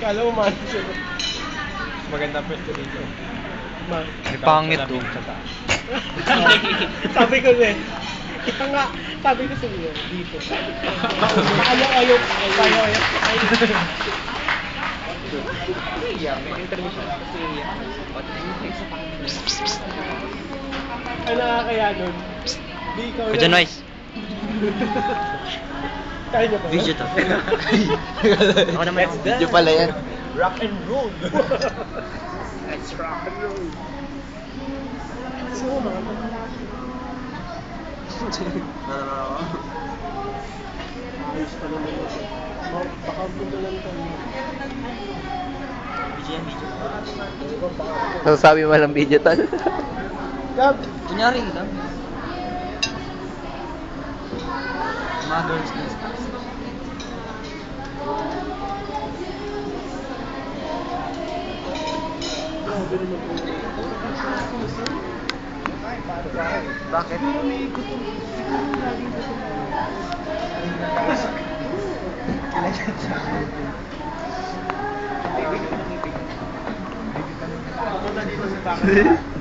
Kala mo man siya. Maganda pwesto dito. May pangit to. Sabi ko na eh. Kaya nga, sabi ko sa iyo, dito. Ayaw. May intermission kasi Ano nakakaya nun? Di ikaw Kuya Noise. Kaya niyo ba? Video to. Ako naman ako. Video pala yan. Rock and roll. Let's rock and roll. Sino naman? Ayos pa naman ito. Baka punta lang tayo. Masasabi mo lang video tal. Gab! Kunyari lang. Mother's Day. Grabe naman po. Bakit? Siguro may gutom. Siguro laging gutom. Ako na dito sa bakit.